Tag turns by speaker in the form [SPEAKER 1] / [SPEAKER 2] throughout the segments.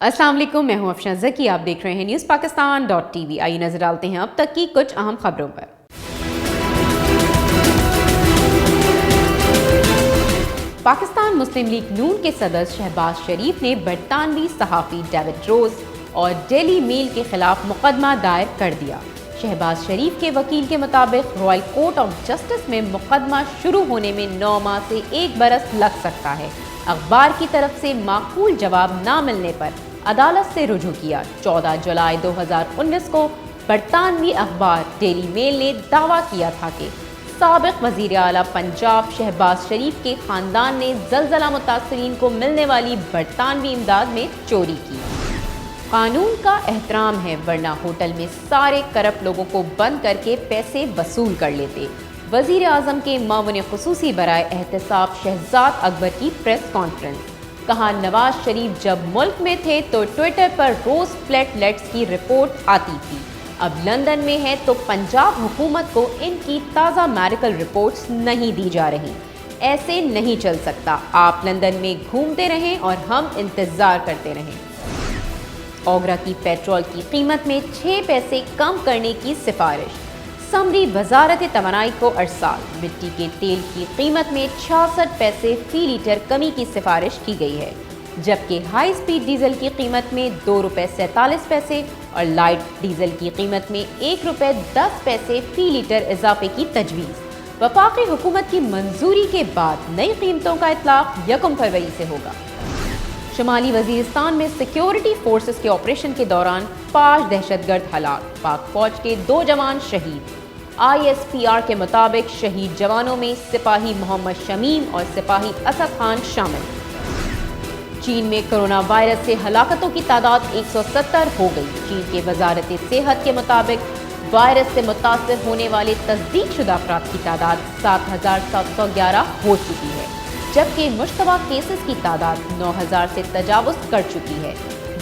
[SPEAKER 1] السلام علیکم، میں ہوں افشاں زکی، آپ دیکھ رہے ہیں نیوز پاکستان .tv۔ آئیے نظر ڈالتے ہیں اب تک کی کچھ اہم خبروں پر۔ پاکستان مسلم لیگ نون کے صدر شہباز شریف نے برطانوی صحافی ڈیوڈ روز اور ڈیلی میل کے خلاف مقدمہ دائر کر دیا۔ شہباز شریف کے وکیل کے مطابق رائل کورٹ آف جسٹس میں مقدمہ شروع ہونے میں 9 ماہ سے 1 برس لگ سکتا ہے۔ اخبار کی طرف سے معقول جواب نہ ملنے پر عدالت سے رجوع کیا۔ 14 جولائی 2019 کو برطانوی اخبار ڈیلی میل نے دعویٰ کیا تھا کہ سابق وزیر اعلیٰ پنجاب شہباز شریف کے خاندان نے زلزلہ متاثرین کو ملنے والی برطانوی امداد میں چوری کی۔ قانون کا احترام ہے، ورنہ ہوٹل میں سارے کرپٹ لوگوں کو بند کر کے پیسے وصول کر لیتے۔ وزیر اعظم کے معاون خصوصی برائے احتساب شہزاد اکبر کی پریس کانفرنس۔ کہا، نواز شریف جب ملک میں تھے تو ٹویٹر پر روز پلیٹلیٹس کی رپورٹ آتی تھی، اب لندن میں ہے تو پنجاب حکومت کو ان کی تازہ میڈیکل رپورٹس نہیں دی جا رہی۔ ایسے نہیں چل سکتا، آپ لندن میں گھومتے رہیں اور ہم انتظار کرتے رہیں۔ اوگرا کی پیٹرول کی قیمت میں 6 پیسے کم کرنے کی سفارش۔ سمری وزارت توانائی کو ارسال۔ مٹی کے تیل کی قیمت میں 66 پیسے فی لیٹر کمی کی سفارش کی گئی ہے، جبکہ ہائی سپیڈ ڈیزل کی قیمت میں 2 روپے 47 پیسے اور لائٹ ڈیزل کی قیمت میں 1 روپے 10 پیسے فی لیٹر اضافے کی تجویز۔ وفاقی حکومت کی منظوری کے بعد نئی قیمتوں کا اطلاق 1 فروری سے ہوگا۔ شمالی وزیرستان میں سیکیورٹی فورسز کے آپریشن کے دوران 5 دہشت گرد ہلاک، پاک فوج کے 2 جوان شہید۔ ISPR کے مطابق شہید جوانوں میں سپاہی محمد شمیم اور سپاہی اسد خان شامل۔ چین میں کرونا وائرس سے ہلاکتوں کی تعداد 170 ہو گئی۔ چین کے وزارت صحت کے مطابق وائرس سے متاثر ہونے والے تصدیق شدہ افراد کی تعداد 7711 ہو چکی ہے، جبکہ مشتبہ کیسز کی تعداد 9000 سے تجاوز کر چکی ہے۔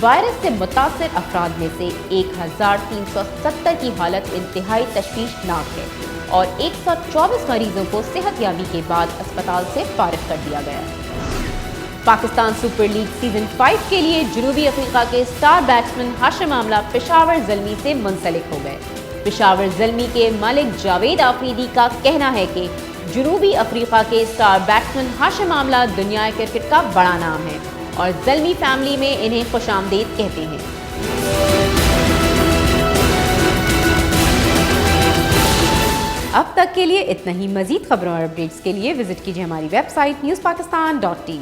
[SPEAKER 1] وائرس سے متاثر افراد میں سے 1370 کی حالت انتہائی تشویشناک ہے اور 124 مریضوں کو صحت یابی کے بعد اسپتال سے فارغ کر دیا گیا۔ پاکستان سپر لیگ سیزن 5 کے لیے جنوبی افریقہ کے سٹار بیٹسمین ہاشم املہ پشاور زلمی سے منسلک ہو گئے۔ پشاور زلمی کے مالک جاوید آفریدی کا کہنا ہے کہ جنوبی افریقہ کے سٹار بیٹسمین ہاشم املہ دنیا کرکٹ کا بڑا نام ہے اور زلمی فیملی میں انہیں خوش آمدید کہتے ہیں۔ اب تک کے لیے اتنا ہی۔ مزید خبروں اور اپڈیٹس کے لیے وزٹ کیجیے ہماری ویب سائٹ newspakistan.tv۔